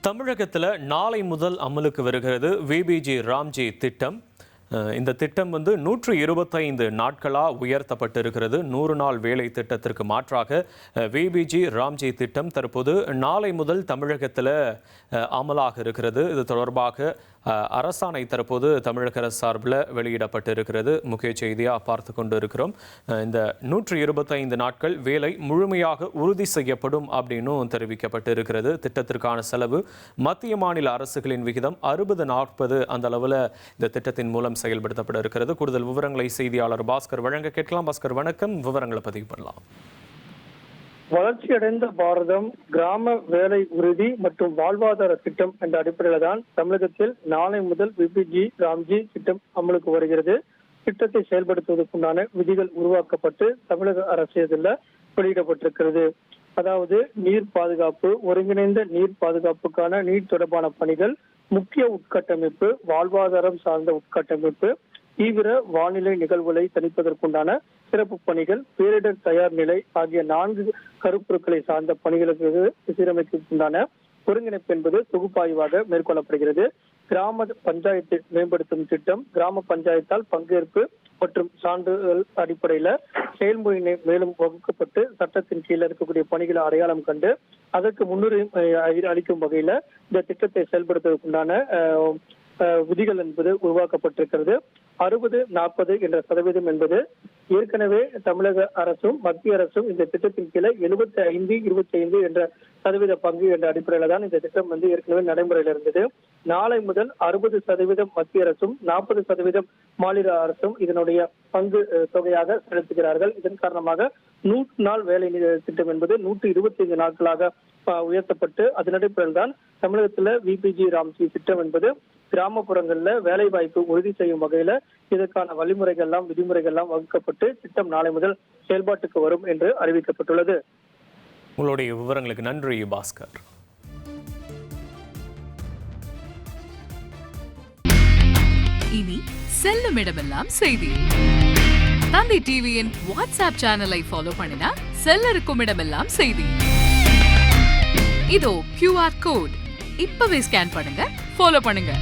தமிழகத்தில் நாளை முதல் அமலுக்கு வருகிறது விபிஜி ராம்ஜி திட்டம். இந்த திட்டம் 125 நாட்களாக உயர்த்தப்பட்டிருக்கிறது. 100 நாள் வேலை திட்டத்திற்கு மாற்றாக விபிஜி ராம்ஜி திட்டம் தற்போது நாளை முதல் தமிழகத்தில் அமலாக இருக்கிறது. இது தொடர்பாக அரசாணை தற்போது தமிழக அரசு சார்பில் வெளியிடப்பட்டிருக்கிறது. முக்கிய செய்தியாக பார்த்து கொண்டு இருக்கிறோம். இந்த 125 நாட்கள் வேலை முழுமையாக உறுதி செய்யப்படும் அப்படின்னும் தெரிவிக்கப்பட்டிருக்கிறது. திட்டத்திற்கான செலவு மத்திய மாநில அரசுகளின் விகிதம் 60-40 அந்த அளவில் இந்த திட்டத்தின் மூலம் செயல்படுத்தப்பட இருக்கிறது. கூடுதல் விவரங்களை செய்தியாளர் பாஸ்கர் வழங்க கேட்கலாம். பாஸ்கர் வணக்கம், விவரங்களை பதிவு பண்ணலாம். வளர்ச்சியடைந்த பாரதம் கிராம வேலை உறுதி மற்றும் வாழ்வாதார திட்டம் என்ற அடிப்படையில் தான் தமிழகத்தில் நாளை முதல் விபிஜி ராம்ஜி திட்டம் அமலுக்கு வருகிறது. திட்டத்தை செயல்படுத்துவதற்குண்டான விதிகள் உருவாக்கப்பட்டு தமிழக அரசியலில் வெளியிடப்பட்டிருக்கிறது. அதாவது நீர் பாதுகாப்பு, ஒருங்கிணைந்த நீர் பாதுகாப்புக்கான நீர் தொடர்பான பணிகள், முக்கிய உட்கட்டமைப்பு, வாழ்வாதாரம் சார்ந்த உட்கட்டமைப்பு, தீவிர வானிலை நிகழ்வுகளை தணிப்பதற்குண்டான சிறப்பு பணிகள், பேரிடர் தயார் நிலை ஆகிய 4 கருப்பொருட்களை சார்ந்த பணிகளுக்கு சீரமைப்புக்குண்டான ஒருங்கிணைப்பு என்பது தொகுப்பாய்வாக மேற்கொள்ளப்படுகிறது. கிராம பஞ்சாயத்து மேம்படுத்தும் திட்டம் கிராம பஞ்சாயத்தால் பங்கேற்பு மற்றும் சான்றிதழ் அடிப்படையில செயல்முறை மேலும் வகுக்கப்பட்டு சட்டத்தின் கீழே இருக்கக்கூடிய பணிகளை அடையாளம் கண்டு அதற்கு முன்னுரிமை அளிக்கும் வகையில இந்த திட்டத்தை செயல்படுத்துவதற்குண்டான விதிகள் என்பது உருவாக்கப்பட்டிருக்கிறது. 60-40 என்ற சதவீதம் என்பது ஏற்கனவே தமிழக அரசும் மத்திய அரசும் இந்த திட்டத்தின் கீழே 75-25 என்ற சதவீத பங்கு என்ற அடிப்படையில தான் இந்த திட்டம் ஏற்கனவே நடைமுறையில் இருந்தது. நாளை முதல் 60% மத்திய அரசும் 40% மாநில அரசும் இதனுடைய பங்கு தொகையாக செலுத்துகிறார்கள். இதன் காரணமாக 100 நாள் வேலை திட்டம் என்பது 125 நாட்களாக உயர்த்தப்பட்டு அதன் அடிப்படையில் தான் தமிழகத்துல விபிஜி ராம்ஜி திட்டம் என்பது கிராமப்புறங்களில் வேலை வாய்ப்பு உறுதி செய்யும் வகையில இதற்கான வழிமுறைகள்லாம் விதிமுறைகள்லாம் வகுக்கப்பட்டு திட்டம் நாளை முதல் செயல்பாட்டுக்கு வரும் என்று அறிவிக்கப்பட்டுள்ளது. உங்களுடைய விவரங்களுக்கு நன்றி பாஸ்கர். இனி செல்லும் இடமெல்லாம் செய்தி. தந்தி டிவியின் வாட்ஸ்அப் சேனலை ஃபாலோ பண்ணினா செல்ல இருக்கும் இடமெல்லாம் செய்தி. இதோ QR கோட் இப்பவே ஸ்கேன் பண்ணுங்க, ஃபாலோ பண்ணுங்க.